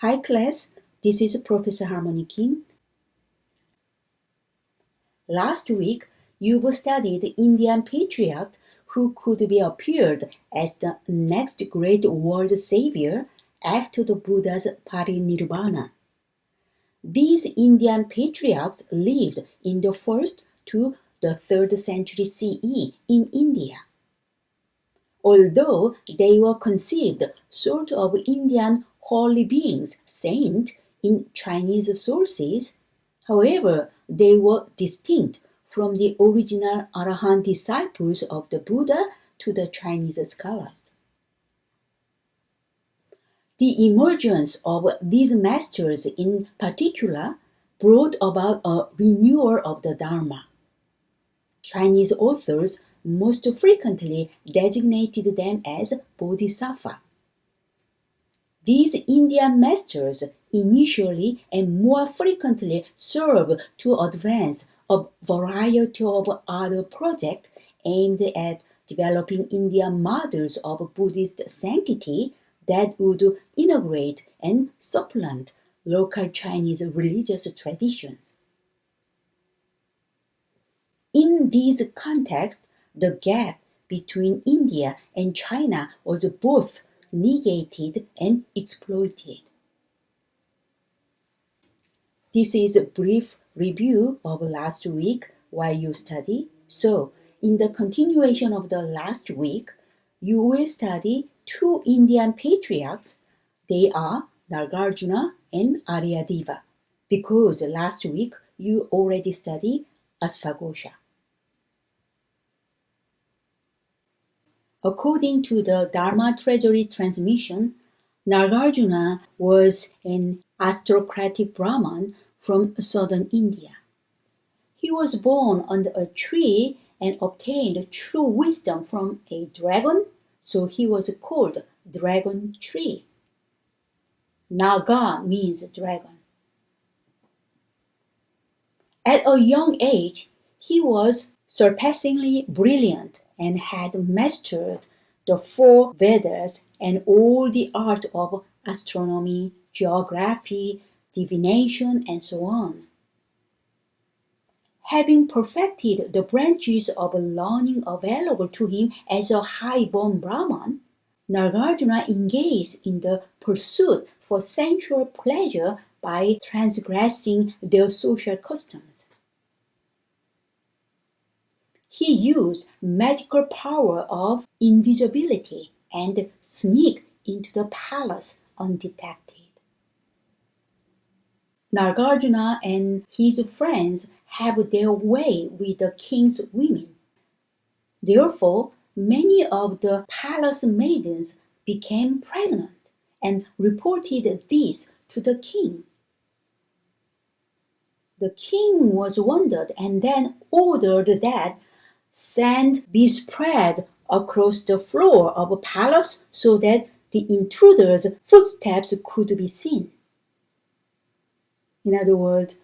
Hi class, this is Professor Harmony Kim. Last week, you've studied Indian patriarch who could be appeared as the next great world savior after the Buddha's parinirvana. These Indian patriarchs lived in the 1st to the 3rd century CE in India. Although they were conceived sort of Indian holy beings, saint, in Chinese sources, however, they were distinct from the original Arahant disciples of the Buddha to the Chinese scholars. The emergence of these masters in particular brought about a renewal of the Dharma. Chinese authors most frequently designated them as Bodhisattva. These Indian masters initially and more frequently serve to advance a variety of other projects aimed at developing Indian models of Buddhist sanctity that would integrate and supplement local Chinese religious traditions. In this context, the gap between India and China was both negated and exploited. This is a brief review of last week while you study. So, in the continuation of the last week, you will study two Indian patriarchs. They are Nagarjuna and Aryadeva, because last week you already studied Asvaghosha. According to the Dharma Treasury transmission, Nagarjuna was an aristocratic Brahmin from southern India. He was born under a tree and obtained true wisdom from a dragon, so he was called Dragon Tree. Naga means dragon. At a young age, he was surpassingly brilliant and had mastered the 4 Vedas and all the art of astronomy, geography, divination, and so on. Having perfected the branches of learning available to him as a high-born Brahman, Nagarjuna engaged in the pursuit for sensual pleasure by transgressing their social customs. He used magical power of invisibility and sneaked into the palace undetected. Nagarjuna and his friends have their way with the king's women. Therefore, many of the palace maidens became pregnant and reported this to the king. The king was wondered and then ordered that sand be spread across the floor of a palace so that the intruder's footsteps could be seen. In other words,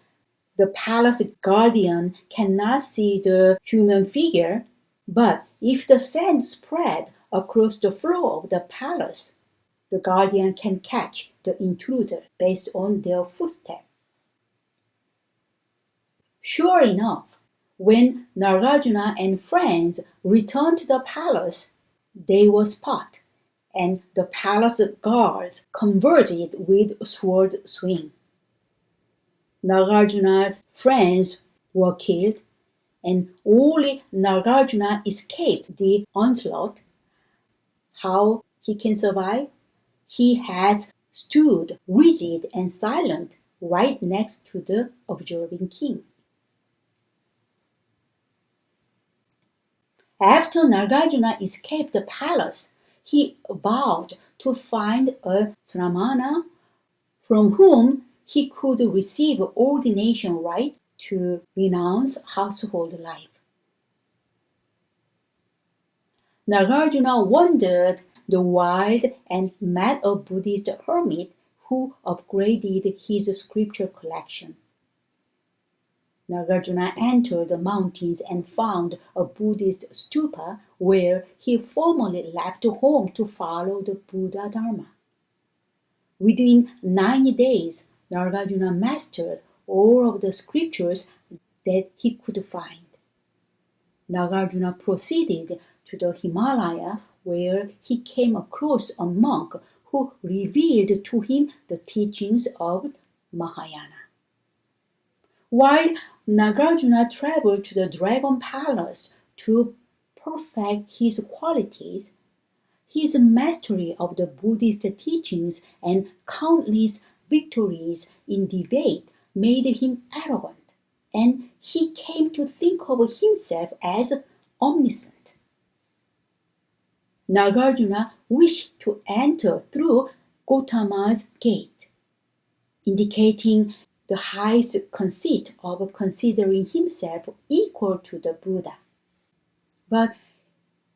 the palace guardian cannot see the human figure, but if the sand spread across the floor of the palace, the guardian can catch the intruder based on their footsteps. Sure enough, when Nagarjuna and friends returned to the palace, they were spotted, and the palace guards converged with sword swing. Nagarjuna's friends were killed, and only Nagarjuna escaped the onslaught. How he can survive? He had stood rigid and silent right next to the observing king. After Nagarjuna escaped the palace, he vowed to find a Sramana from whom he could receive ordination right to renounce household life. Nagarjuna wandered the wild and met a Buddhist hermit who upgraded his scripture collection. Nagarjuna entered the mountains and found a Buddhist stupa where he formerly left home to follow the Buddha Dharma. Within 90 days, Nagarjuna mastered all of the scriptures that he could find. Nagarjuna proceeded to the Himalaya, where he came across a monk who revealed to him the teachings of Mahayana. While Nagarjuna traveled to the Dragon Palace to perfect his qualities, his mastery of the Buddhist teachings and countless victories in debate made him arrogant, and he came to think of himself as omniscient. Nagarjuna wished to enter through Gautama's gate, indicating the highest conceit of considering himself equal to the Buddha. But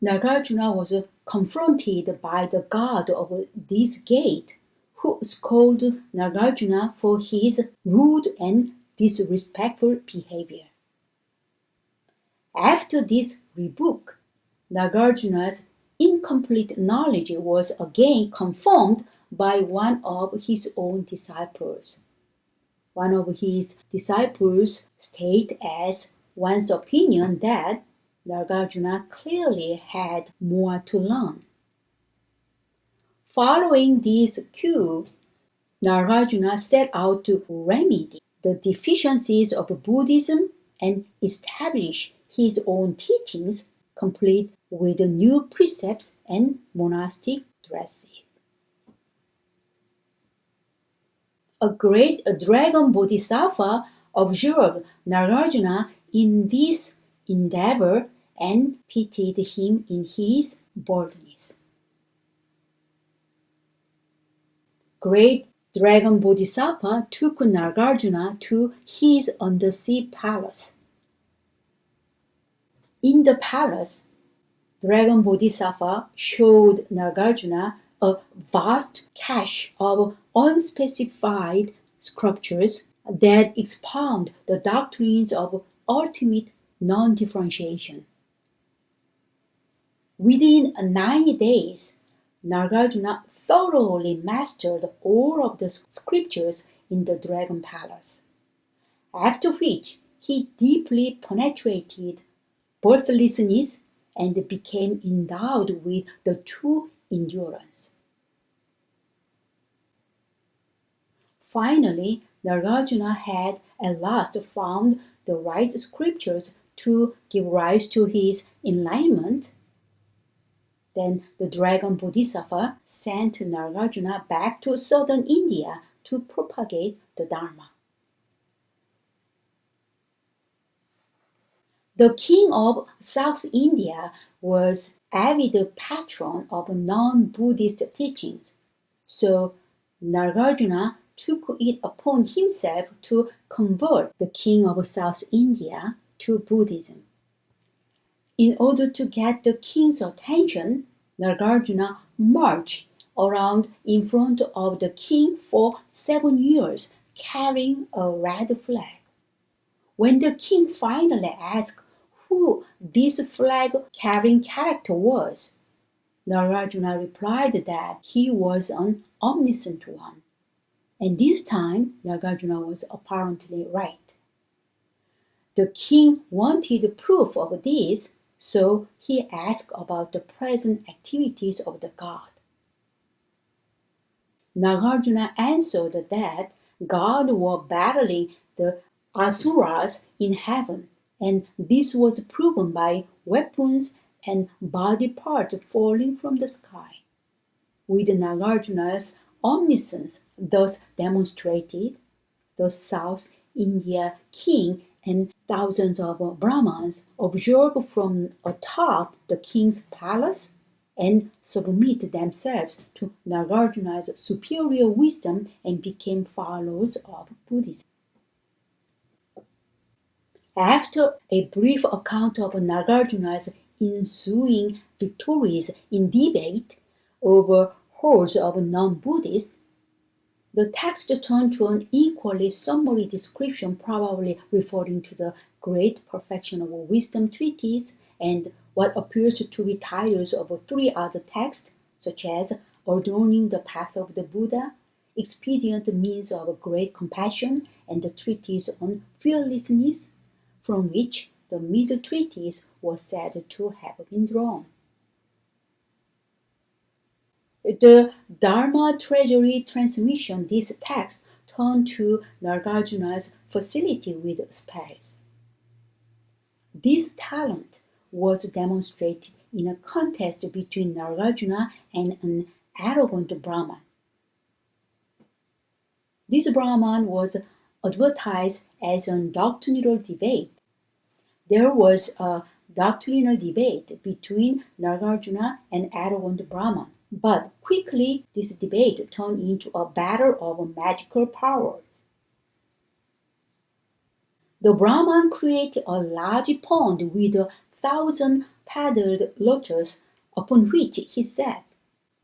Nagarjuna was confronted by the guard of this gate, who scolded Nagarjuna for his rude and disrespectful behavior. After this rebuke, Nagarjuna's incomplete knowledge was again confirmed by one of his own disciples. One of his disciples stated as one's opinion that Nagarjuna clearly had more to learn. Following this cue, Nagarjuna set out to remedy the deficiencies of Buddhism and establish his own teachings, complete with new precepts and monastic dresses. A great dragon bodhisattva observed Nagarjuna in this endeavor and pitied him in his boldness. Great Dragon Bodhisattva took Nagarjuna to his undersea palace. In the palace, Dragon Bodhisattva showed Nagarjuna a vast cache of unspecified scriptures that expound the doctrines of ultimate non-differentiation. Within 90 days, Nagarjuna thoroughly mastered all of the scriptures in the Dragon Palace, after which he deeply penetrated birthlessness and became endowed with the true endurance. Finally, Nagarjuna had at last found the right scriptures to give rise to his enlightenment. Then the Dragon Bodhisattva sent Nagarjuna back to southern India to propagate the Dharma. The king of South India was avid patron of non-Buddhist teachings, so Nagarjuna took it upon himself to convert the king of South India to Buddhism. In order to get the king's attention, Nagarjuna marched around in front of the king for 7 years, carrying a red flag. When the king finally asked who this flag-carrying character was, Nagarjuna replied that he was an omniscient one. And this time, Nagarjuna was apparently right. The king wanted proof of this, so he asked about the present activities of the god. Nagarjuna answered that gods were battling the asuras in heaven, and this was proven by weapons and body parts falling from the sky. With Nagarjuna's omniscience thus demonstrated, the South India king and thousands of Brahmins observe from atop the king's palace and submit themselves to Nagarjuna's superior wisdom and became followers of Buddhism. After a brief account of Nagarjuna's ensuing victories in debate over hordes of non-Buddhists, the text turned to an equally summary description, probably referring to the Great Perfection of Wisdom treatise and what appears to be titles of 3 other texts, such as Adorning the Path of the Buddha expedient means of great compassion, and the treatise on fearlessness, from which the middle treatise was said to have been drawn. The Dharma Treasury transmission, this text turned to Nagarjuna's facility with spells. This talent was demonstrated in a contest between Nagarjuna and an arrogant Brahman. This Brahman was advertised as a doctrinal debate. There was a doctrinal debate between Nagarjuna and arrogant Brahman, but quickly this debate turned into a battle of magical powers. The Brahman created a large pond with 1,000 petaled lotus, upon which he said,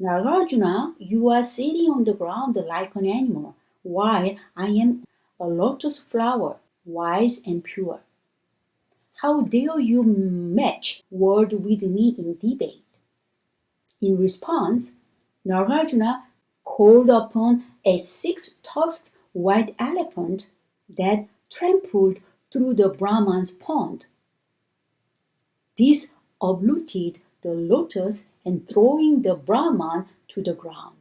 Nagarjuna, you are sitting on the ground like an animal, while I am a lotus flower, wise and pure. How dare you match word with me in debate? In response, Nagarjuna called upon a six-tusked white elephant that trampled through the Brahman's pond. This uprooted the lotus and throwing the Brahman to the ground.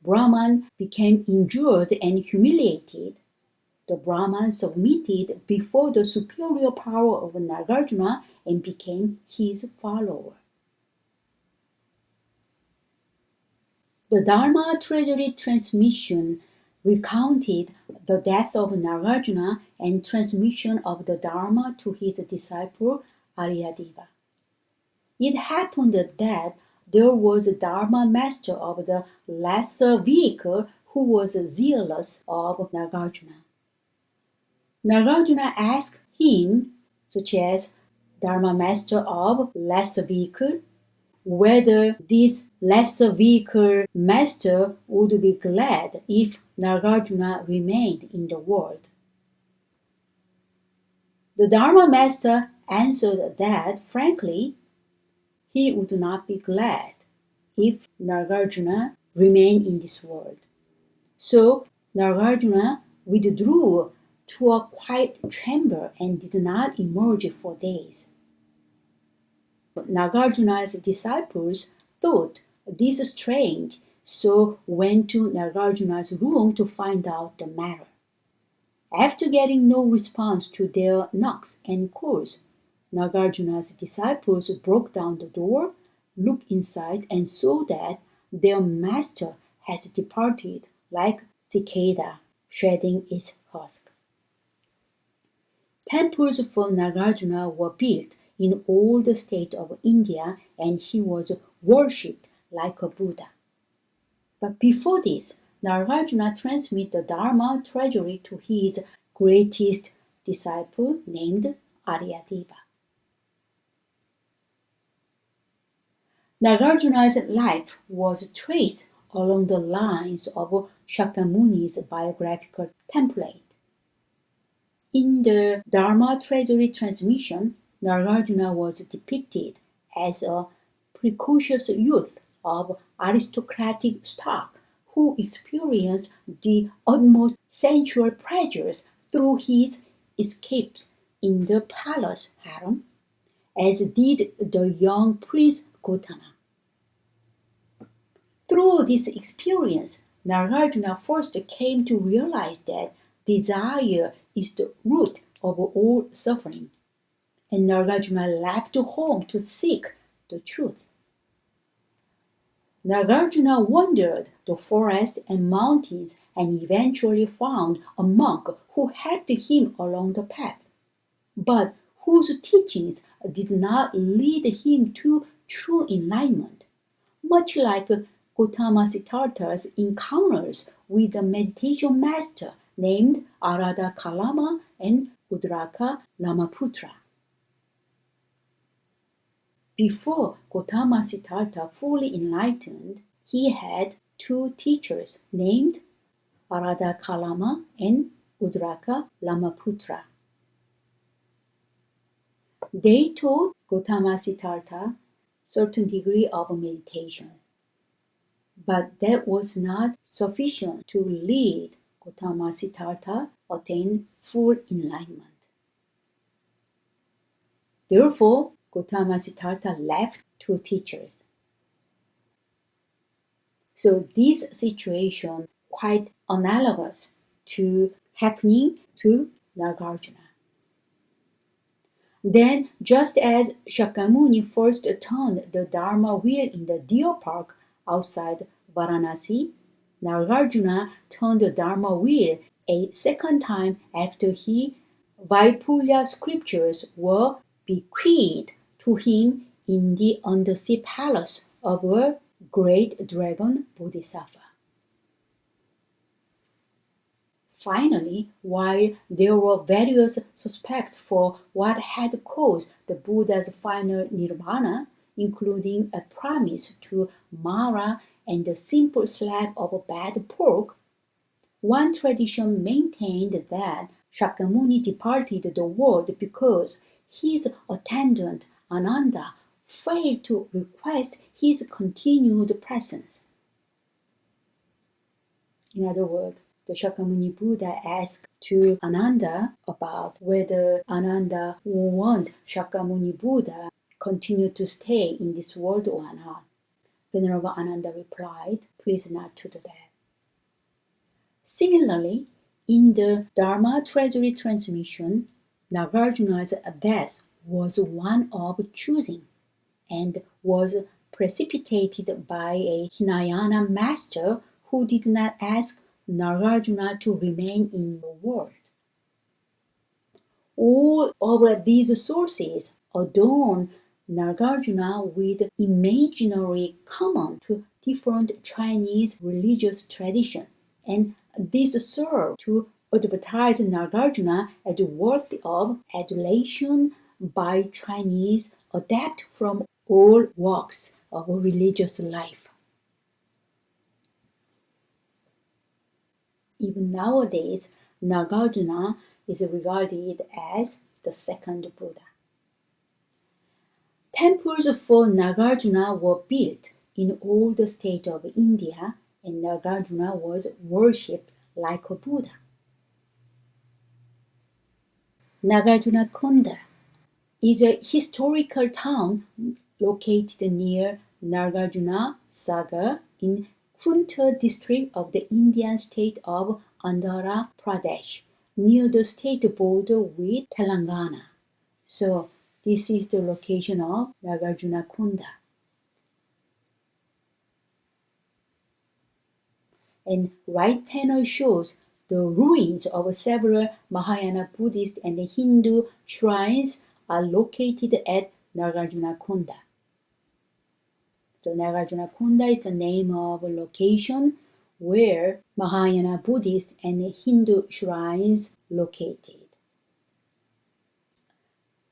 Brahman became injured and humiliated. The Brahman submitted before the superior power of Nagarjuna and became his follower. The Dharma Treasury transmission recounted the death of Nagarjuna and transmission of the Dharma to his disciple Aryadeva. It happened that there was a Dharma master of the lesser vehicle who was zealous of Nagarjuna. Nagarjuna asked him, such as Dharma master of lesser vehicle, whether this lesser vehicle master would be glad if Nagarjuna remained in the world. The Dharma master answered that, frankly, he would not be glad if Nagarjuna remained in this world. So Nagarjuna withdrew to a quiet chamber and did not emerge for days. Nagarjuna's disciples thought this strange, so went to Nagarjuna's room to find out the matter. After getting no response to their knocks and calls, Nagarjuna's disciples broke down the door, looked inside, and saw that their master has departed like cicada shedding its husk. Temples for Nagarjuna were built in all the state of India, and he was worshipped like a Buddha. But before this, Nagarjuna transmitted the Dharma treasury to his greatest disciple named Aryadeva. Nagarjuna's life was traced along the lines of Shakyamuni's biographical template. In the Dharma treasury transmission, Nagarjuna was depicted as a precocious youth of aristocratic stock who experienced the utmost sensual pleasures through his escapes in the palace harem, as did the young prince Gautama. Through this experience, Nagarjuna first came to realize that desire is the root of all suffering, and Nagarjuna left home to seek the truth. Nagarjuna wandered the forest and mountains and eventually found a monk who helped him along the path, but whose teachings did not lead him to true enlightenment, much like Gautama Siddhartha's encounters with a meditation master named Arada Kalama and Udraka Lamaputra. Before Gautama Siddhartha fully enlightened, he had two teachers named Arada Kalama and Udraka Lamaputra. They taught Gautama Siddhartha certain degree of meditation. But that was not sufficient to lead Gautama Siddhartha attain full enlightenment. Therefore, Gautama Siddhartha left two teachers. So this situation quite analogous to happening to Nagarjuna. Then, just as Shakyamuni first turned the Dharma wheel in the deer park outside Varanasi, Nagarjuna turned the Dharma wheel a second time after Vaipulya scriptures were bequeathed to him in the undersea palace of a great dragon Bodhisattva. Finally, while there were various suspects for what had caused the Buddha's final nirvana, including a promise to Mara and a simple slab of bad pork, one tradition maintained that Shakyamuni departed the world because his attendant Ananda failed to request his continued presence. In other words, the Shakyamuni Buddha asked to Ananda about whether Ananda would want Shakyamuni Buddha continue to stay in this world or not. Venerable Ananda replied, "Please not to do that." Similarly, in the Dharma Treasury transmission, Nagarjuna's death was one of choosing and was precipitated by a Hinayana master who did not ask Nagarjuna to remain in the world. All of these sources adorn Nagarjuna with imaginary common to different Chinese religious traditions, and this serves to advertise Nagarjuna as worthy of adulation by Chinese adepts from all walks of religious life. Even nowadays, Nagarjuna is regarded as the second Buddha. Temples for Nagarjuna were built in all the states of India, and Nagarjuna was worshipped like a Buddha. Nagarjuna Konda is a historical town located near Nagarjuna Sagar in Kunta district of the Indian state of Andhra Pradesh, near the state border with Telangana. So this is the location of Nagarjuna Konda. And right panel shows the ruins of several Mahayana Buddhist and Hindu shrines are located at Nagarjuna Konda. So Nagarjuna Konda is the name of a location where Mahayana Buddhist and Hindu shrines located.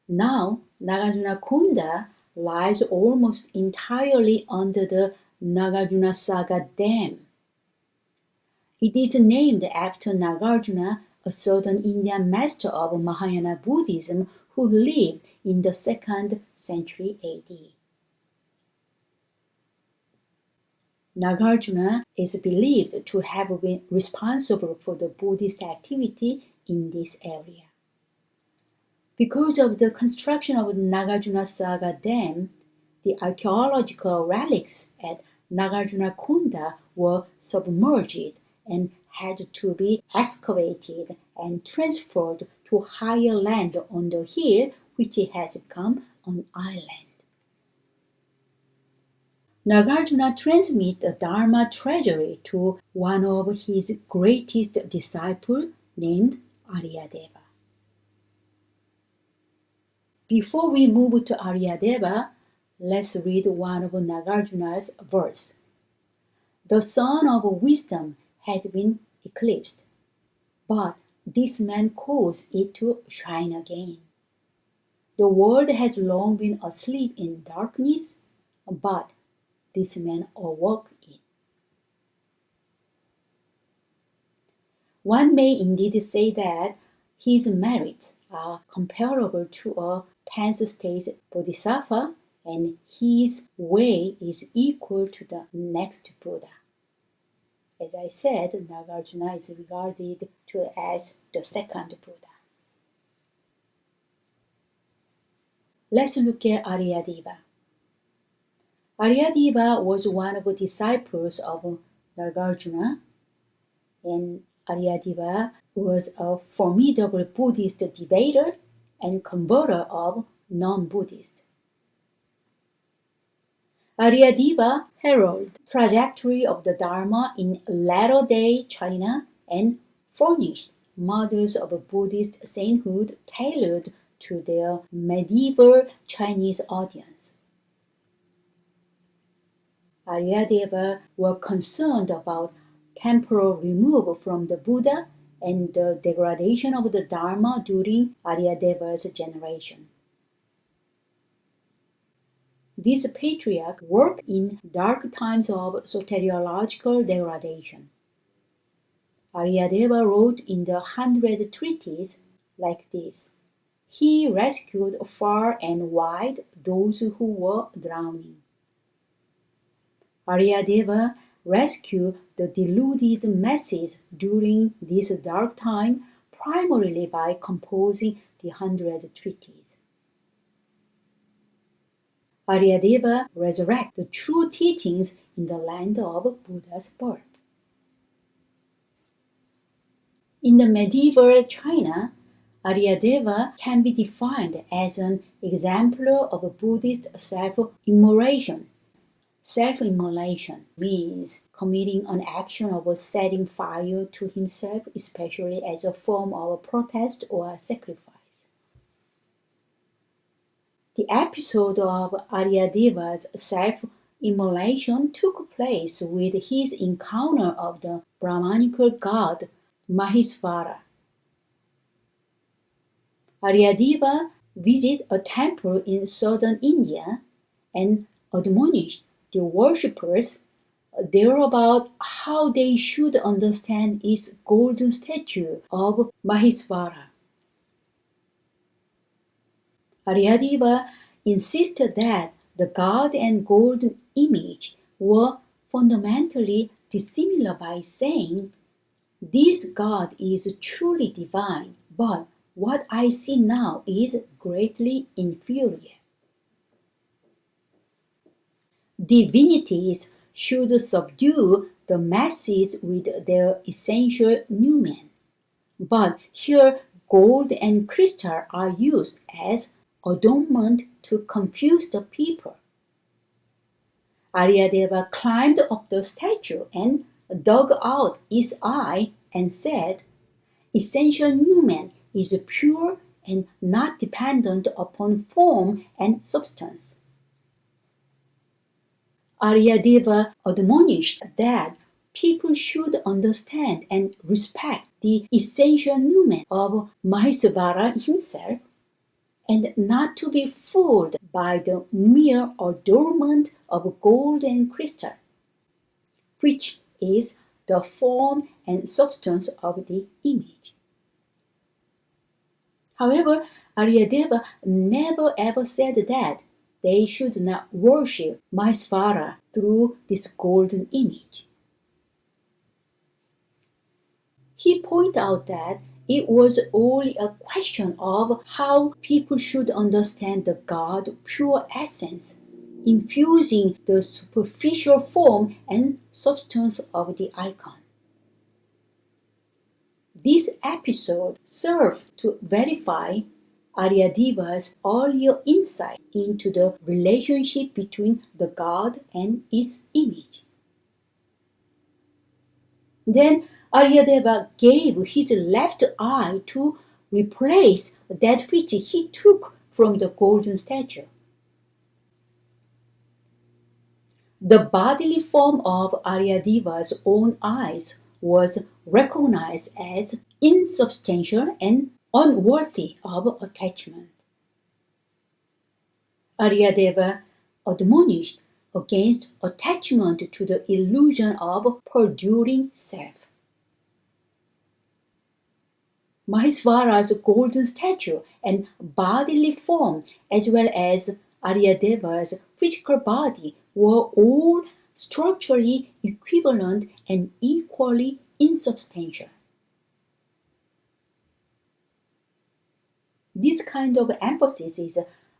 Now, Nagarjuna Konda lies almost entirely under the Nagarjuna Sagar Dam. It is named after Nagarjuna, a southern Indian master of Mahayana Buddhism who lived in the 2nd century AD. Nagarjuna is believed to have been responsible for the Buddhist activity in this area. Because of the construction of the Nagarjuna Sagar Dam, the archaeological relics at Nagarjuna Konda were submerged and had to be excavated and transferred to higher land on the hill, which has become an island. Nagarjuna transmits the Dharma treasury to one of his greatest disciples named Aryadeva. Before we move to Aryadeva, let's read one of Nagarjuna's verse. The sun of wisdom had been eclipsed, but this man caused it to shine again. The world has long been asleep in darkness, but this man awoke it. One may indeed say that his merits are comparable to a 10th stage Bodhisattva, and his way is equal to the next Buddha. As I said, Nagarjuna is regarded as the second Buddha. Let's look at Aryadeva. Aryadeva was one of the disciples of Nagarjuna, and Aryadeva was a formidable Buddhist debater and converter of non-Buddhists. Aryadeva heralded the trajectory of the Dharma in latter-day China and furnished models of Buddhist sainthood tailored to their medieval Chinese audience. Aryadeva were concerned about temporal removal from the Buddha and the degradation of the Dharma during Aryadeva's generation. This patriarch worked in dark times of soteriological degradation. Aryadeva wrote in the 100 Treatises like this: He rescued far and wide those who were drowning. Aryadeva rescued the deluded masses during this dark time primarily by composing the 100 Treatises. Aryadeva resurrected the true teachings in the land of Buddha's birth. In the medieval China, Aryadeva can be defined as an exemplar of Buddhist self-immolation. Self-immolation means committing an action of setting fire to himself, especially as a form of protest or sacrifice. The episode of Aryadeva's self-immolation took place with his encounter of the Brahmanical god Mahesvara. Aryadeva visited a temple in southern India and admonished the worshippers there about how they should understand its golden statue of Mahesvara. Aryadeva insisted that the god and golden image were fundamentally dissimilar by saying, "This god is truly divine, but what I see now is greatly inferior." Divinities should subdue the masses with their essential numen, but here gold and crystal are used as adornment to confuse the people. Aryadeva climbed up the statue and dug out its eye and said, "Essential numen is pure and not dependent upon form and substance." Aryadeva admonished that people should understand and respect the essential numen of Mahesvara himself, and not to be fooled by the mere adornment of gold and crystal, which is the form and substance of the image. However, Aryadeva never ever said that they should not worship Mahesvara through this golden image. He pointed out that it was only a question of how people should understand the God's pure essence, infusing the superficial form and substance of the icon. This episode served to verify Aryadeva's earlier insight into the relationship between the God and its image. Then Aryadeva gave his left eye to replace that which he took from the golden statue. The bodily form of Aryadeva's own eyes was recognized as insubstantial and unworthy of attachment. Aryadeva admonished against attachment to the illusion of perduring self. Mahesvara's golden statue and bodily form, as well as Aryadeva's physical body, were all structurally equivalent and equally insubstantial. This kind of emphasis is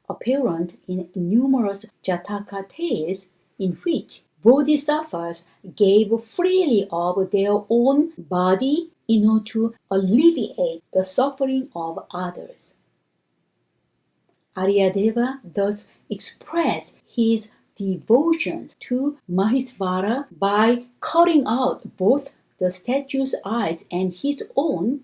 apparent in numerous Jataka tales in which bodhisattvas gave freely of their own body in order to alleviate the suffering of others. Aryadeva thus expressed his devotion to Mahesvara by cutting out both the statue's eyes and his own,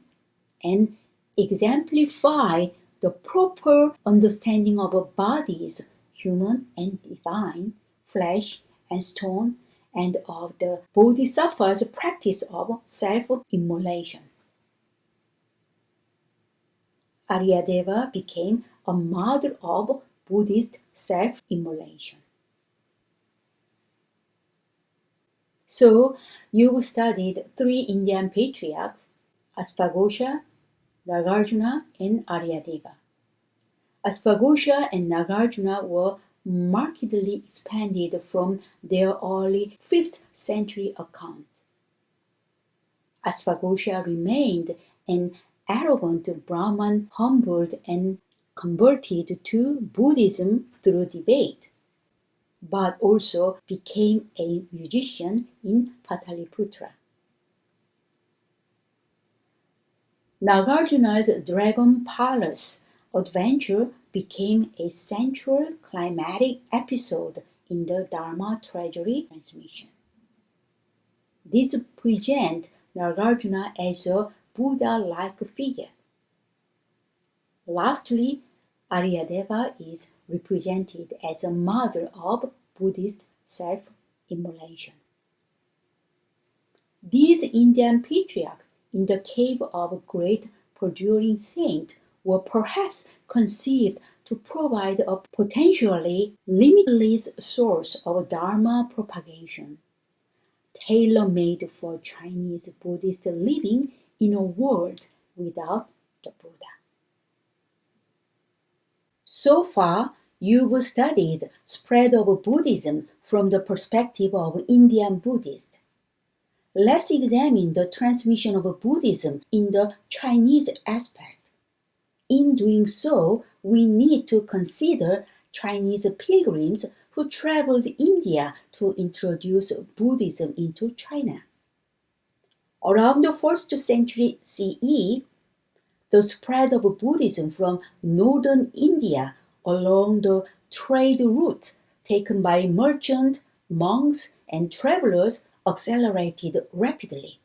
and exemplified the proper understanding of bodies, human and divine, flesh and stone, and of the bodhisattva's practice of self-immolation. Aryadeva became a model of Buddhist self-immolation. So, you've studied three Indian patriarchs, Asvaghosha, Nagarjuna, and Aryadeva. Asvaghosha and Nagarjuna were markedly expanded from their early 5th century account. Asvaghosha remained an arrogant Brahman, humbled and converted to Buddhism through debate, but also became a musician in Pataliputra. Nagarjuna's Dragon Palace adventure became a central climatic episode in the Dharma Treasury transmission. This presents Nagarjuna as a Buddha-like figure. Lastly, Aryadeva is represented as a model of Buddhist self-immolation. These Indian patriarchs in the cave of a great perduring saint were perhaps conceived to provide a potentially limitless source of Dharma propagation, tailor-made for Chinese Buddhist living in a world without the Buddha. So far, you've studied spread of Buddhism from the perspective of Indian Buddhists. Let's examine the transmission of Buddhism in the Chinese aspect. In doing so, we need to consider Chinese pilgrims who traveled India to introduce Buddhism into China. Around the 1st century CE, the spread of Buddhism from northern India along the trade routes taken by merchants, monks, and travelers accelerated rapidly.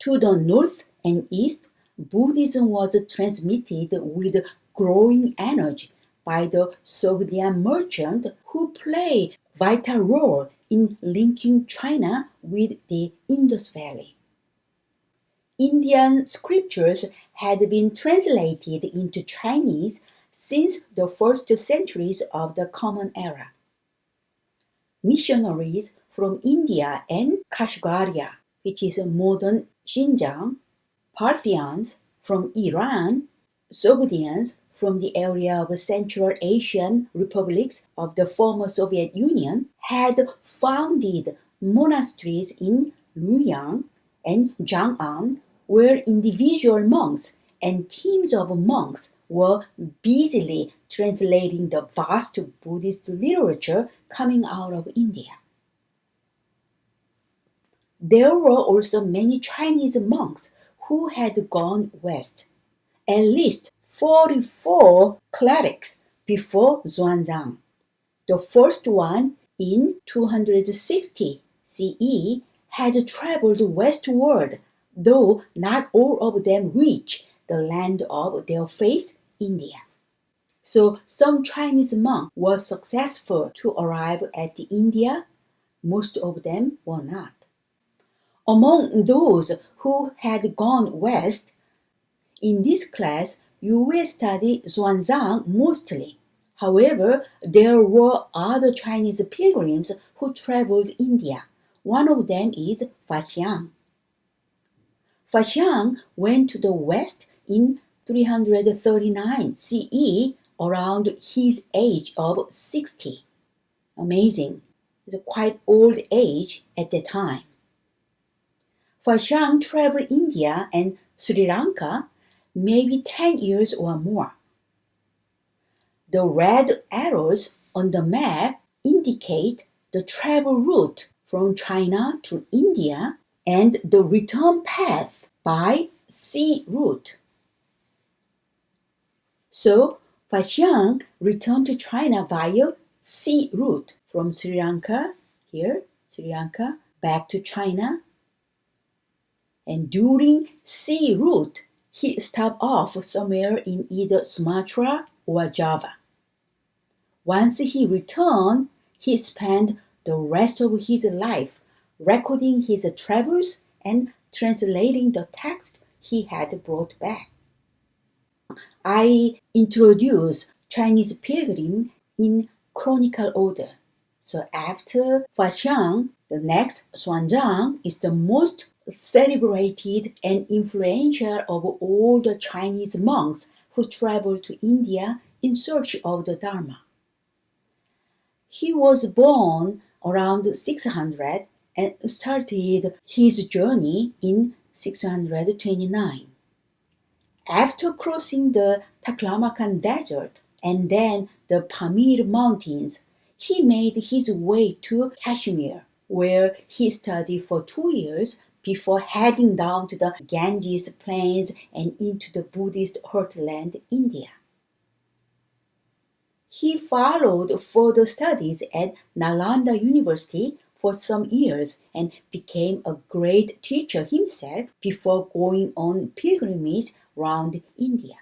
To the north and east, Buddhism was transmitted with growing energy by the Sogdian merchants who play a vital role in linking China with the Indus Valley. Indian scriptures had been translated into Chinese since the first centuries of the Common Era. Missionaries from India and Kashgaria, which is modern Xinjiang, Parthians from Iran, Sogdians from the area of Central Asian republics of the former Soviet Union, had founded monasteries in Luoyang and Chang'an, where individual monks and teams of monks were busily translating the vast Buddhist literature coming out of India. There were also many Chinese monks who had gone west, at least 44 clerics before Xuanzang. The first one in 260 CE had traveled westward, though not all of them reached the land of their faith, India. So some Chinese monks were successful to arrive at India, most of them were not. Among those who had gone west, in this class you will study Xuanzang mostly. However, there were other Chinese pilgrims who traveled India. One of them is Faxiang. Faxiang went to the west in 339 CE around his age of 60. Amazing. is quite old age at the time. Faxiang traveled India and Sri Lanka maybe 10 years or more. The red arrows on the map indicate the travel route from China to India and the return path by sea route. So, Faxiang returned to China via sea route from Sri Lanka, back to China. And during sea route, he stopped off somewhere in either Sumatra or Java. Once he returned, he spent the rest of his life recording his travels and translating the text he had brought back. I introduce Chinese pilgrim in chronicle order. So after Faxiang, the next Xuanzang is the most celebrated and influential of all the Chinese monks who traveled to India in search of the Dharma. He was born around 600 and started his journey in 629. After crossing the Taklamakan Desert and then the Pamir Mountains, he made his way to Kashmir, where he studied for 2 years before heading down to the Ganges plains and into the Buddhist heartland, India. He followed further studies at Nalanda University for some years and became a great teacher himself before going on pilgrimage around India.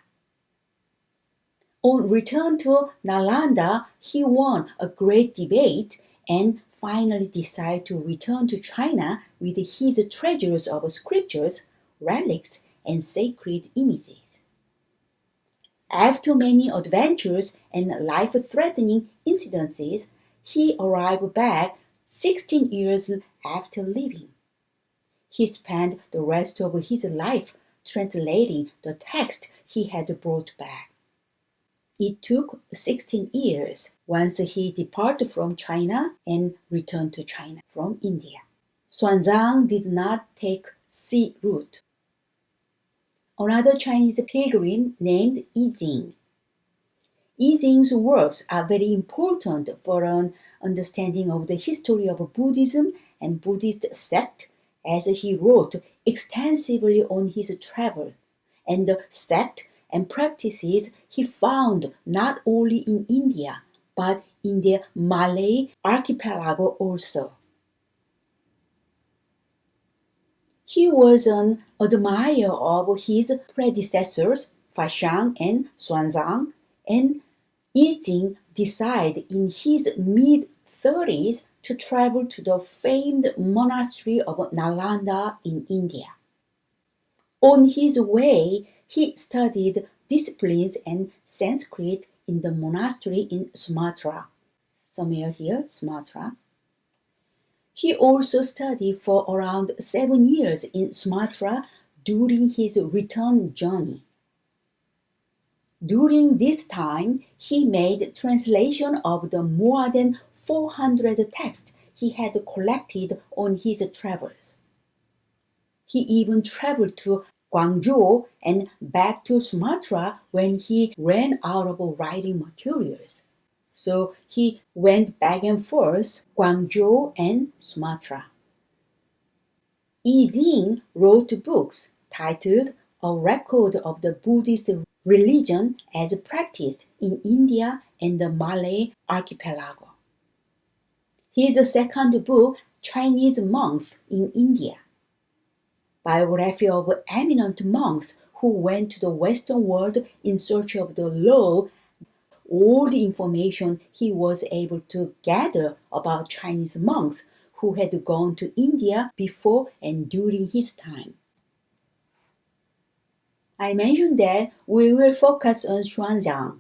On return to Nalanda, he won a great debate and finally decided to return to China with his treasures of scriptures, relics, and sacred images. After many adventures and life-threatening incidences, he arrived back 16 years after leaving. He spent the rest of his life translating the text he had brought back. It took 16 years once he departed from China and returned to China from India. Xuanzang did not take sea route. Another Chinese pilgrim named Yijing. Yijing's works are very important for an understanding of the history of Buddhism and Buddhist sect, as he wrote extensively on his travel and the sect and practices he found not only in India but in the Malay archipelago also. He was an admirer of his predecessors, Faxiang and Xuanzang, and Yijing decided in his mid-30s to travel to the famed monastery of Nalanda in India. On his way, he studied disciplines and Sanskrit in the monastery in Sumatra. Somewhere here, Sumatra. He also studied for around 7 years in Sumatra during his return journey. During this time, he made translation of the more than 400 texts he had collected on his travels. He even traveled to Guangzhou and back to Sumatra when he ran out of writing materials. So he went back and forth, Guangzhou and Sumatra. Yijing wrote books titled A Record of the Buddhist Religion as Practiced in India and the Malay Archipelago. His second book, Chinese Monks in India, biography of eminent monks who went to the Western world in search of the law, all the information he was able to gather about Chinese monks who had gone to India before and during his time. I mentioned that we will focus on Xuanzang.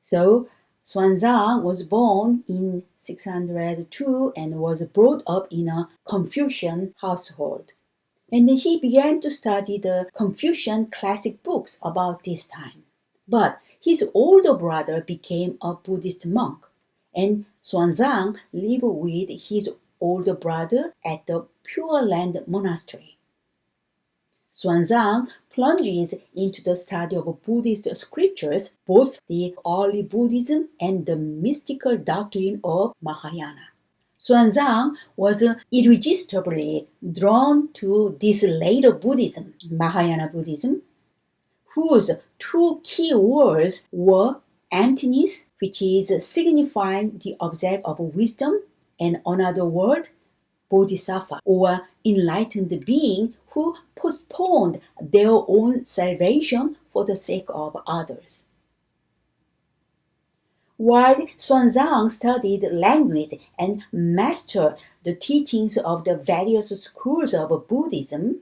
So, Xuanzang was born in 602 and was brought up in a Confucian household. And then he began to study the Confucian classic books about this time. But his older brother became a Buddhist monk, and Xuanzang lived with his older brother at the Pure Land Monastery. Xuanzang plunges into the study of Buddhist scriptures, both the early Buddhism and the mystical doctrine of Mahayana. Xuanzang was irresistibly drawn to this later Buddhism, Mahayana Buddhism, whose two key words were emptiness, which is signifying the object of wisdom, and another word, bodhisattva, or enlightened being who postponed their own salvation for the sake of others. While Xuanzang studied language and mastered the teachings of the various schools of Buddhism,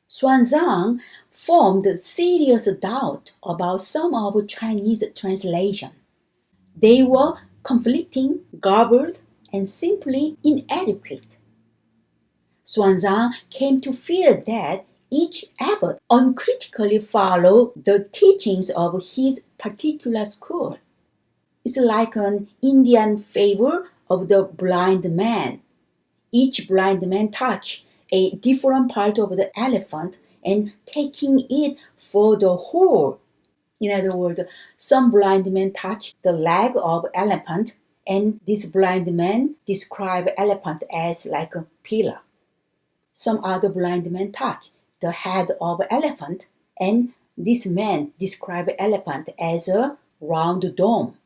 Xuanzang formed serious doubt about some of Chinese translation. They were conflicting, garbled, and simply inadequate. Xuanzang came to feel that each abbot uncritically followed the teachings of his particular school. It's like an Indian fable of the blind man. Each blind man touched a different part of the elephant and taking it for the whole. In other words, some blind men touch the leg of elephant, and this blind man described elephant as like a pillar. Some other blind men touch the head of elephant, and this man described elephant as a round dome.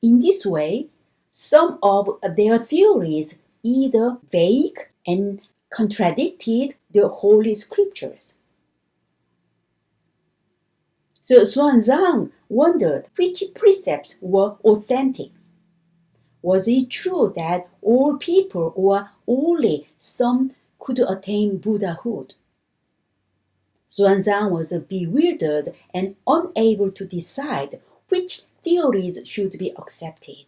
In this way, some of their theories either vague and contradicted the Holy Scriptures. So Xuanzang wondered which precepts were authentic. Was it true that all people or only some could attain Buddhahood? Xuanzang was bewildered and unable to decide which theories should be accepted.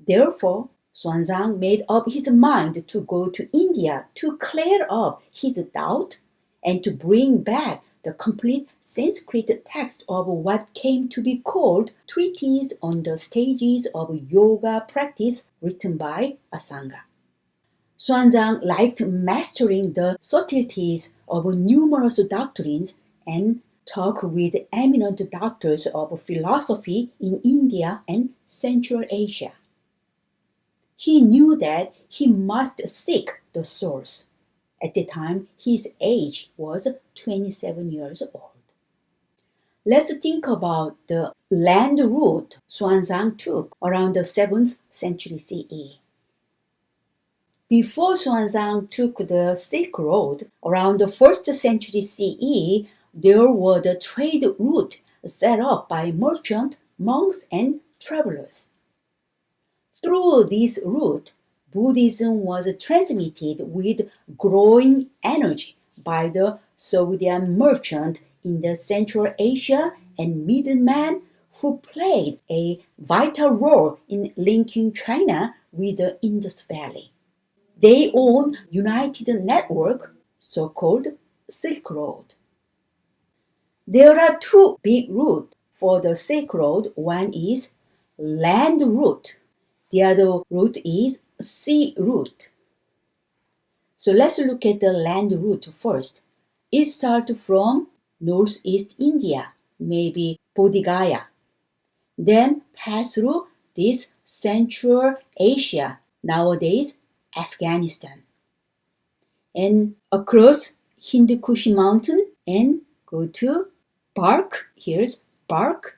Therefore, Xuanzang made up his mind to go to India to clear up his doubt and to bring back the complete Sanskrit text of what came to be called Treatise on the Stages of Yoga Practice, written by Asanga. Xuanzang liked mastering the subtleties of numerous doctrines and talked with eminent doctors of philosophy in India and Central Asia. He knew that he must seek the source. At the time, his age was 27 years old. Let's think about the land route Xuanzang took around the 7th century CE. Before Xuanzang took the Silk Road, around the 1st century CE, there were the trade route set up by merchants, monks, and travelers. Through this route, Buddhism was transmitted with growing energy by the Saudian merchant in the Central Asia and middlemen who played a vital role in linking China with the Indus Valley. They own united network, so-called Silk Road. There are two big routes for the Silk Road. One is land route. The other route is sea route. So let's look at the land route first. It starts from northeast India, maybe Bodh Gaya. Then pass through this Central Asia, nowadays Afghanistan, and across Hindu Kush mountain and go to Bark, here's Bark,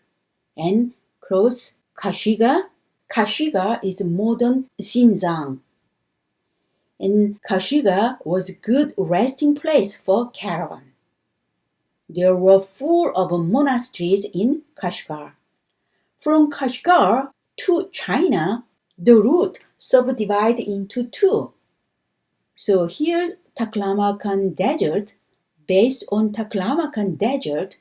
and cross Kashigar. Kashigar is modern Xinjiang. And Kashigar was a good resting place for caravan. There were 4 of monasteries in Kashgar. From Kashgar to China, the route subdivided into 2. So here's Taklamakan Desert. Based on Taklamakan Desert,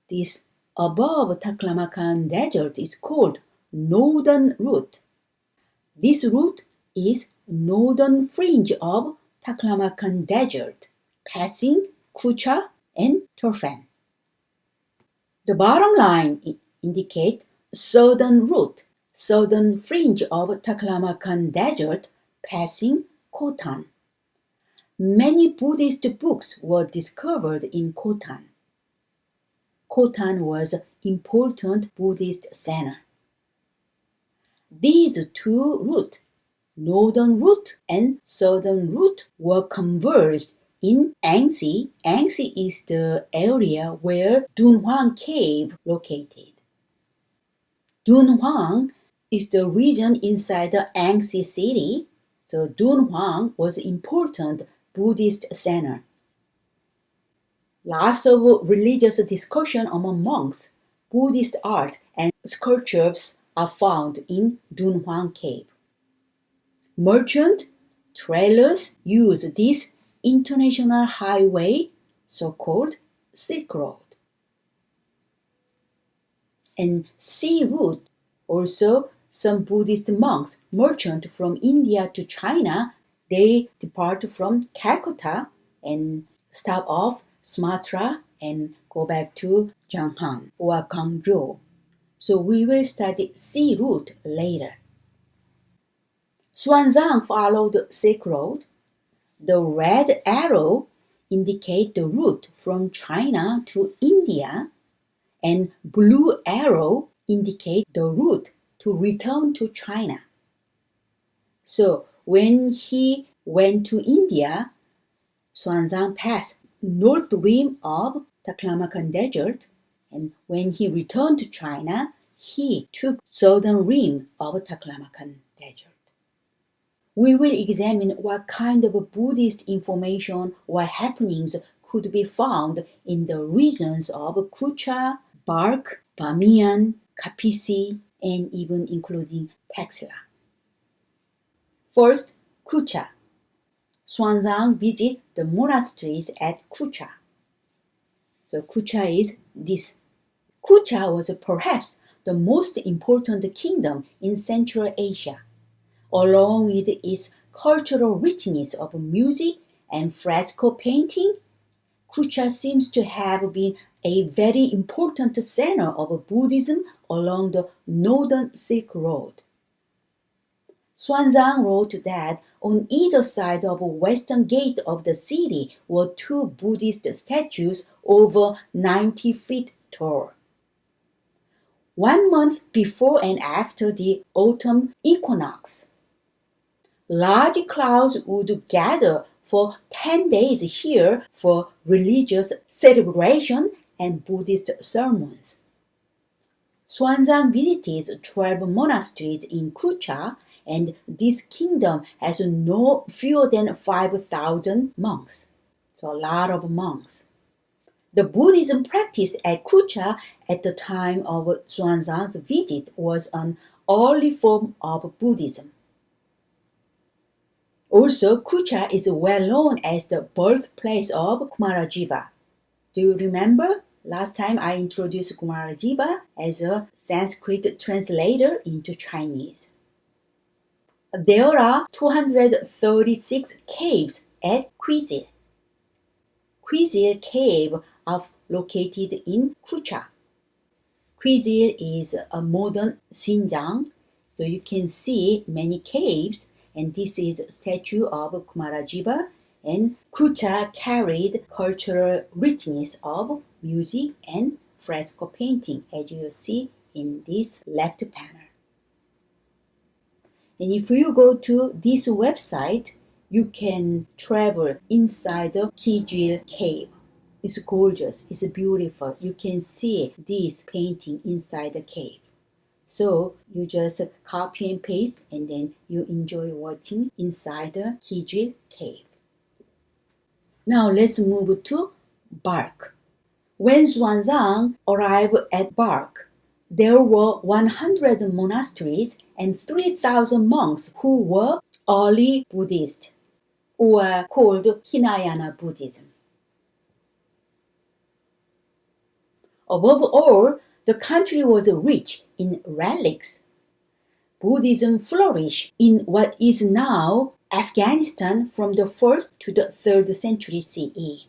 this above Taklamakan Desert is called Northern Route. This route is northern fringe of Taklamakan Desert, passing Kucha and Turfan. The bottom line indicates southern route, southern fringe of Taklamakan Desert, passing Khotan. Many Buddhist books were discovered in Khotan. Khotan was an important Buddhist center. These two routes, northern route and southern route, were converged in Angsi. Angsi is the area where Dunhuang Cave located. Dunhuang is the region inside the Angsi city, so Dunhuang was an important Buddhist center. Lots of religious discussion among monks, Buddhist art and sculptures are found in Dunhuang Cave. Merchant travelers use this international highway, so-called Silk Road. And sea route, also some Buddhist monks, merchant from India to China, they depart from Calcutta and stop off Sumatra and go back to Jianghan or Guangzhou. So we will study sea route later. Xuanzang followed the Silk Road. The red arrow indicates the route from China to India, and blue arrow indicates the route to return to China. So when he went to India, Xuanzang passed north rim of Taklamakan Desert, and when he returned to China, he took southern rim of Taklamakan Desert. We will examine what kind of Buddhist information or happenings could be found in the regions of Kucha, Bark, Bamiyan, Kapisi, and even including Taxila. First, Kucha. Xuanzang visited the monasteries at Kucha. So Kucha is this. Kucha was perhaps the most important kingdom in Central Asia. Along with its cultural richness of music and fresco painting, Kucha seems to have been a very important center of Buddhism along the northern Silk Road. Xuanzang wrote that on either side of the western gate of the city were two Buddhist statues over 90 feet tall. 1 month before and after the autumn equinox, large crowds would gather for 10 days here for religious celebration and Buddhist sermons. Xuanzang visited 12 monasteries in Kucha, and this kingdom has no fewer than 5,000 monks. So a lot of monks. The Buddhism practice at Kucha at the time of Xuanzang's visit was an early form of Buddhism. Also, Kucha is well known as the birthplace of Kumarajiva. Do you remember? Last time I introduced Kumarajiva as a Sanskrit translator into Chinese. There are 236 caves at Quizil. Quizil Cave are located in Kucha. Quizil is a modern Xinjiang, so you can see many caves, and this is a statue of Kumarajiva, and Kucha carried cultural richness of music and fresco painting, as you see in this left panel. And if you go to this website, you can travel inside the Quizil Cave. It's gorgeous, it's beautiful. You can see this painting inside the cave. So you just copy and paste, and then you enjoy watching inside the Quizil Cave. Now let's move to Bark. When Xuanzang arrived at Bark, there were 100 monasteries and 3,000 monks who were early Buddhists, or called Hinayana Buddhism. Above all, the country was rich in relics. Buddhism flourished in what is now Afghanistan from the 1st to the 3rd century CE.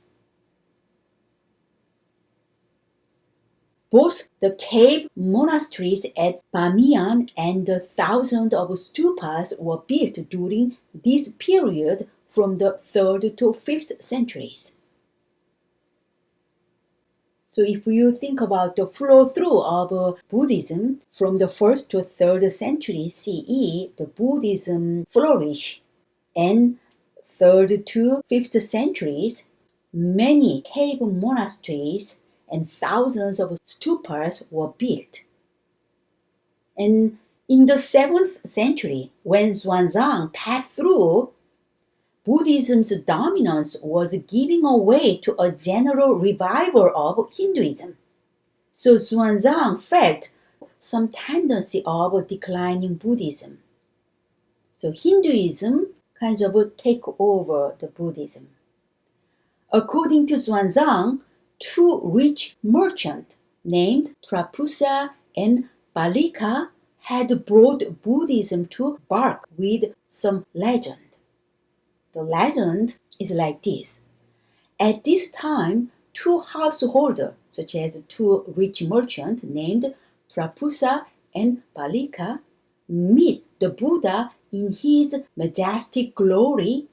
Both the cave monasteries at Bamiyan and the thousands of stupas were built during this period from the 3rd to 5th centuries. So if you think about the flow through of Buddhism from the 1st to 3rd century CE, the Buddhism flourished, and 3rd to 5th centuries, many cave monasteries and thousands of stupas were built. And in the 7th century, when Xuanzang passed through, Buddhism's dominance was giving way to a general revival of Hinduism. So Xuanzang felt some tendency of declining Buddhism. So Hinduism kind of take over the Buddhism. According to Xuanzang, two rich merchants named Trapusa and Balika had brought Buddhism to Bark with some legend. The legend is like this. At this time, two householders, such as two rich merchants named Trapusa and Balika, meet the Buddha in his majestic glory,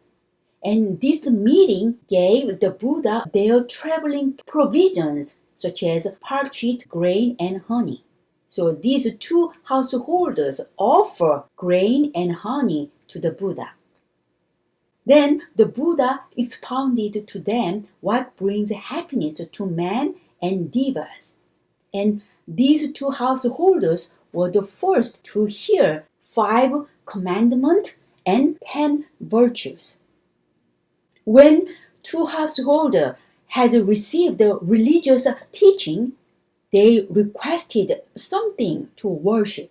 and this meeting gave the Buddha their traveling provisions, such as parched grain and honey. So these two householders offer grain and honey to the Buddha. Then the Buddha expounded to them what brings happiness to man and devas. And these two householders were the first to hear 5 commandments and 10 virtues. When two householders had received the religious teaching, they requested something to worship.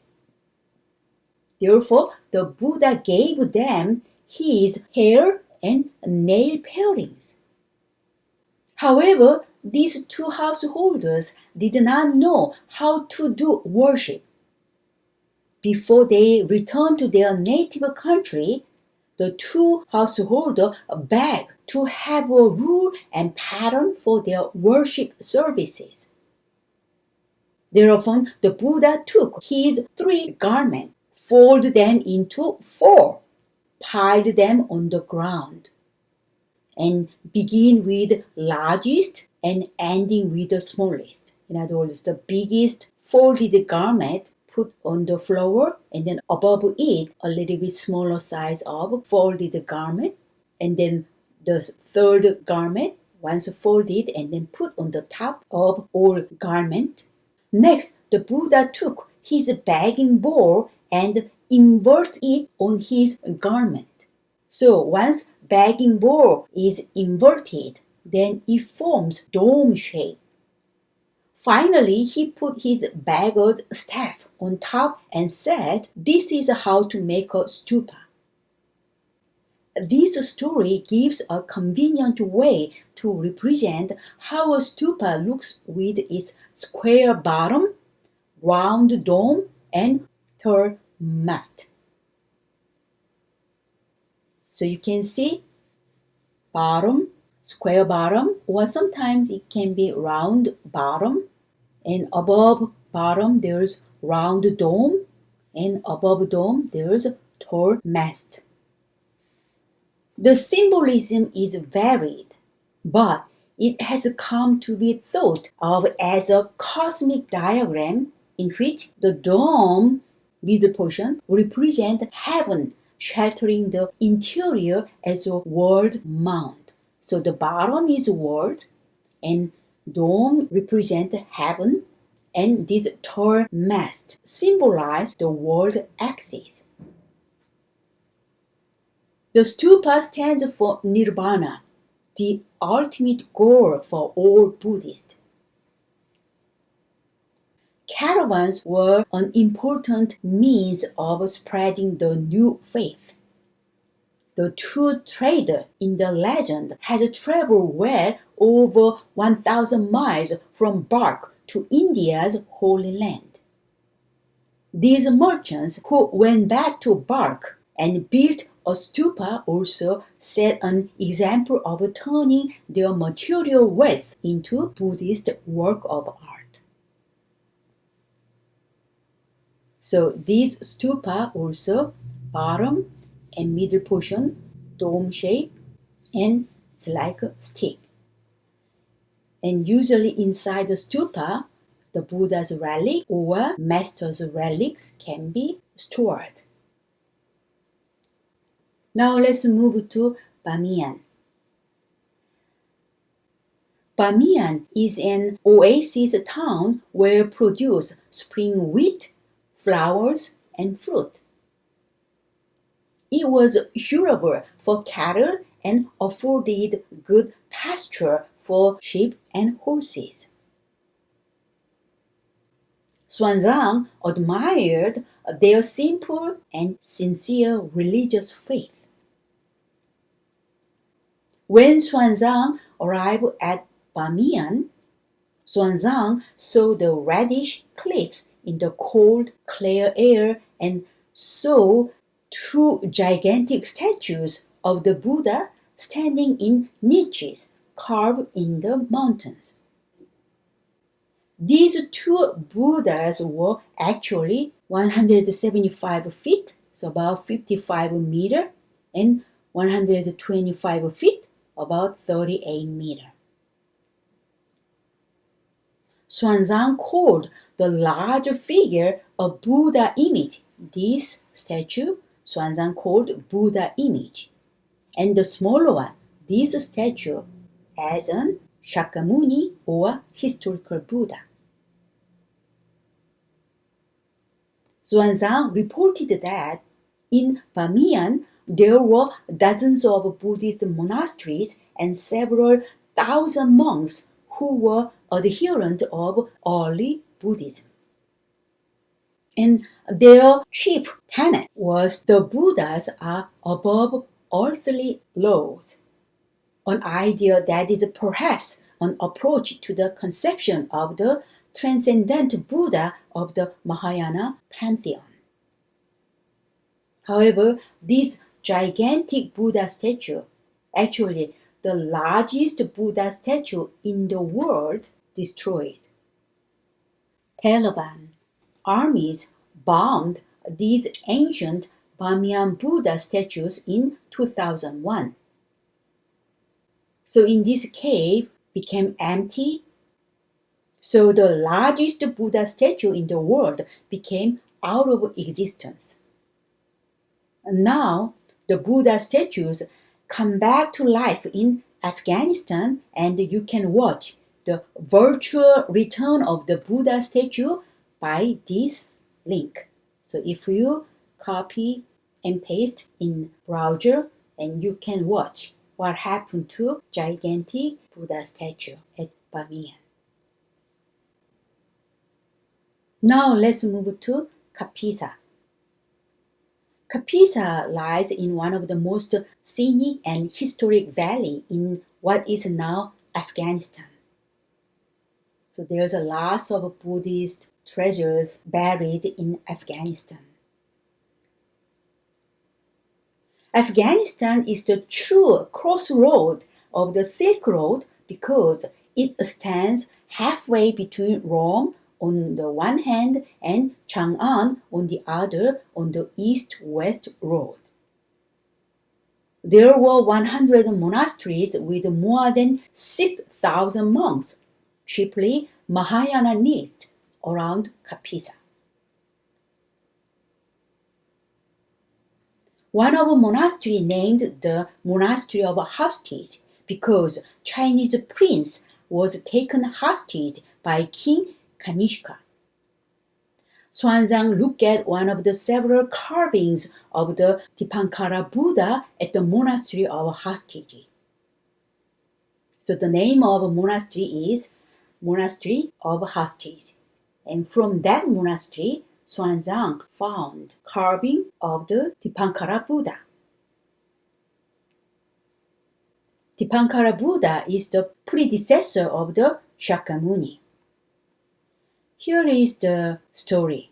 Therefore, the Buddha gave them his hair and nail parings. However, these two householders did not know how to do worship. Before they returned to their native country, the two householders begged to have a rule and pattern for their worship services. Thereupon, the Buddha took his 3 garments, folded them into 4, piled them on the ground, and begin with largest and ending with the smallest. In other words, the biggest folded garment put on the floor, and then above it a little bit smaller size of folded garment, and then the 3rd garment once folded and then put on the top of all garment. Next, the Buddha took his begging bowl and inverted it on his garment. So once begging bowl is inverted, then it forms dome shape. Finally, he put his beggar's staff on top and said, "This is how to make a stupa." This story gives a convenient way to represent how a stupa looks with its square bottom, round dome, and tall mast. So you can see bottom, square bottom, or sometimes it can be round bottom, and above bottom there's round dome, and above dome there's tall mast. The symbolism is varied, but it has come to be thought of as a cosmic diagram in which the dome middle portion represents heaven sheltering the interior as a world mound. So the bottom is world, and dome represents heaven, and this tall mast symbolizes the world axis. The stupa stands for nirvana, the ultimate goal for all Buddhists. Caravans were an important means of spreading the new faith. The two traders in the legend had traveled well over 1,000 miles from Bark to India's Holy Land. These merchants who went back to Bark and built a stupa also set an example of turning their material wealth into Buddhist work of art. So these stupa also bottom and middle portion dome shape, and it's like a stick. And usually inside the stupa, the Buddha's relic or master's relics can be stored. Now let's move to Bamiyan. Bamiyan is an oasis town where produce spring wheat, flowers, and fruit. It was suitable for cattle and afforded good pasture for sheep and horses. Xuanzang admired their simple and sincere religious faith. When Xuanzang arrived at Bamiyan, Xuanzang saw the reddish cliffs in the cold, clear air and saw two gigantic statues of the Buddha standing in niches carved in the mountains. These two Buddhas were actually 175 feet, so about 55 meters, and 125 feet, about 38 meters. Xuanzang called the large figure a Buddha image. This statue, Xuanzang called Buddha image. And the smaller one, this statue, as an Shakyamuni or historical Buddha. Xuanzang reported that in Bamiyan there were dozens of Buddhist monasteries and several thousand monks who were adherents of early Buddhism. And their chief tenet was the Buddhas are above earthly laws, an idea that is perhaps an approach to the conception of the transcendent Buddha of the Mahayana pantheon. However, this gigantic Buddha statue, actually the largest Buddha statue in the world, destroyed. Taliban armies bombed these ancient Bamiyan Buddha statues in 2001. So in this cave became empty. So the largest Buddha statue in the world became out of existence. And now the Buddha statues come back to life in Afghanistan, and you can watch the virtual return of the Buddha statue by this link. So if you copy and paste in browser, and you can watch what happened to gigantic Buddha statue at Bamiyan. Now let's move to Kapisa. Kapisa lies in one of the most scenic and historic valley in what is now Afghanistan. So there's a lot of Buddhist treasures buried in Afghanistan. Afghanistan is the true crossroad of the Silk Road because it stands halfway between Rome on the one hand and Chang'an on the other on the east-west road. There were 100 monasteries with more than 6,000 monks, chiefly Mahayanists, around Kapisa. One of the monastery named the Monastery of Hostage because Chinese prince was taken hostage by King Kanishka. Xuanzang looked at one of the several carvings of the Dipankara Buddha at the Monastery of Hostage. So the name of the monastery is Monastery of Hostage. And from that monastery, Xuanzang found carving of the Dipankara Buddha. Dipankara Buddha is the predecessor of the Shakyamuni. Here is the story.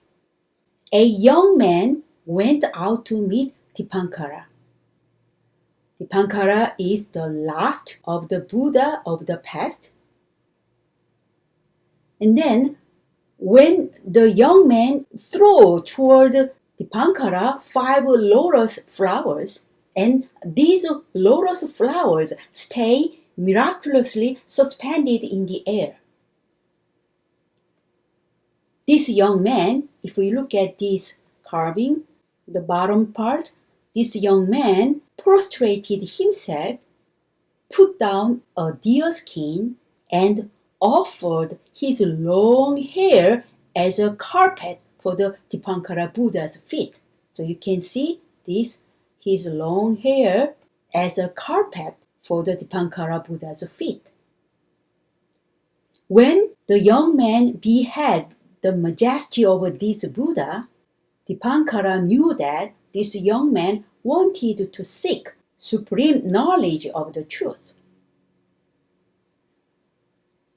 A young man went out to meet Dipankara. Dipankara is the last of the Buddha of the past. And then When the young man threw toward Dipankara 5 lotus flowers, and these lotus flowers stay miraculously suspended in the air. This young man, if we look at this carving, the bottom part, this young man prostrated himself, put down a deer skin, and offered his long hair as a carpet for the Dipankara Buddha's feet. So you can see this, his long hair as a carpet for the Dipankara Buddha's feet. When the young man beheld the majesty of this Buddha, Dipankara knew that this young man wanted to seek supreme knowledge of the truth.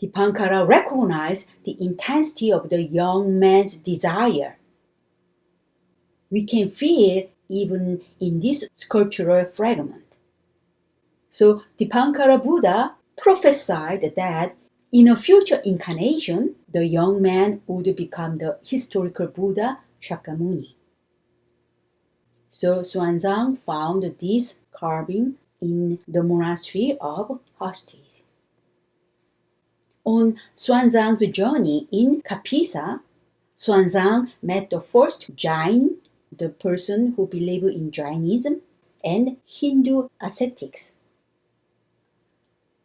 Dipankara recognized the intensity of the young man's desire. We can feel even in this sculptural fragment. So Dipankara Buddha prophesied that in a future incarnation, the young man would become the historical Buddha Shakyamuni. So Xuanzang found this carving in the monastery of Hosties. On Xuanzang's journey in Kapisa, Xuanzang met the first Jain, the person who believed in Jainism, and Hindu ascetics.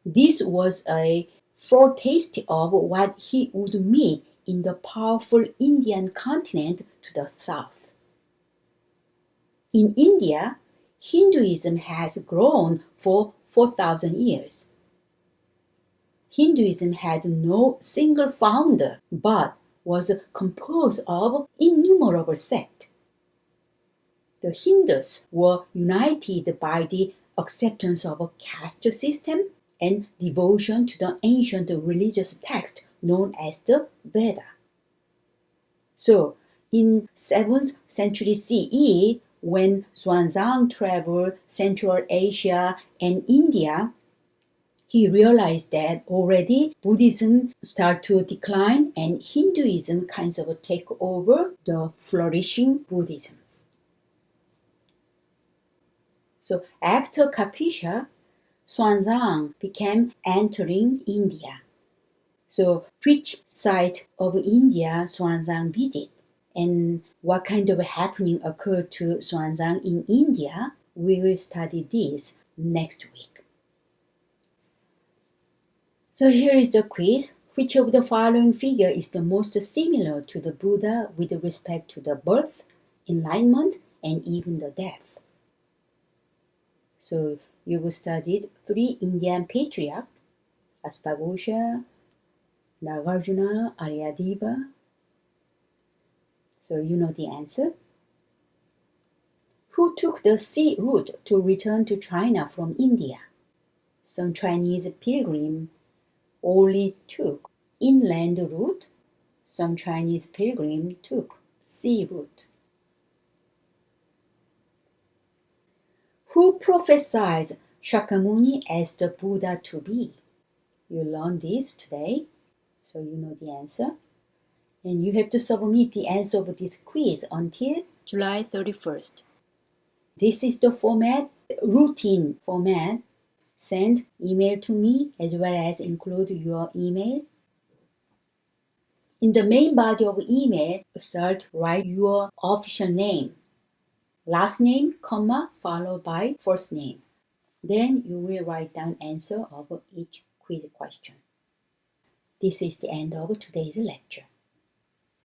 This was a foretaste of what he would meet in the powerful Indian continent to the south. In India, Hinduism has grown for 4,000 years. Hinduism had no single founder, but was composed of innumerable sects. The Hindus were united by the acceptance of a caste system and devotion to the ancient religious text known as the Veda. So, in 7th century CE, when Xuanzang traveled Central Asia and India, he realized that already Buddhism started to decline and Hinduism kind of take over the flourishing Buddhism. So after Kapisa, Xuanzang began entering India. So which side of India Xuanzang visited and what kind of happening occurred to Xuanzang in India, we will study this next week. So here is the quiz. Which of the following figure is the most similar to the Buddha with respect to the birth, enlightenment, and even the death? So you will study 3 Indian patriarchs, Aspaghosha, Nagarjuna, Aryadeva. So you know the answer. Who took the sea route to return to China from India? Some Chinese pilgrims only took inland route. Some Chinese pilgrims took sea route. Who prophesied Shakyamuni as the Buddha to be? You learned this today, so you know the answer. And you have to submit the answer of this quiz until July 31st. This is the format, routine format. Send email to me as well as include your email. In the main body of email, write your official name. Last name, comma, followed by first name. Then you will write down answer of each quiz question. This is the end of today's lecture.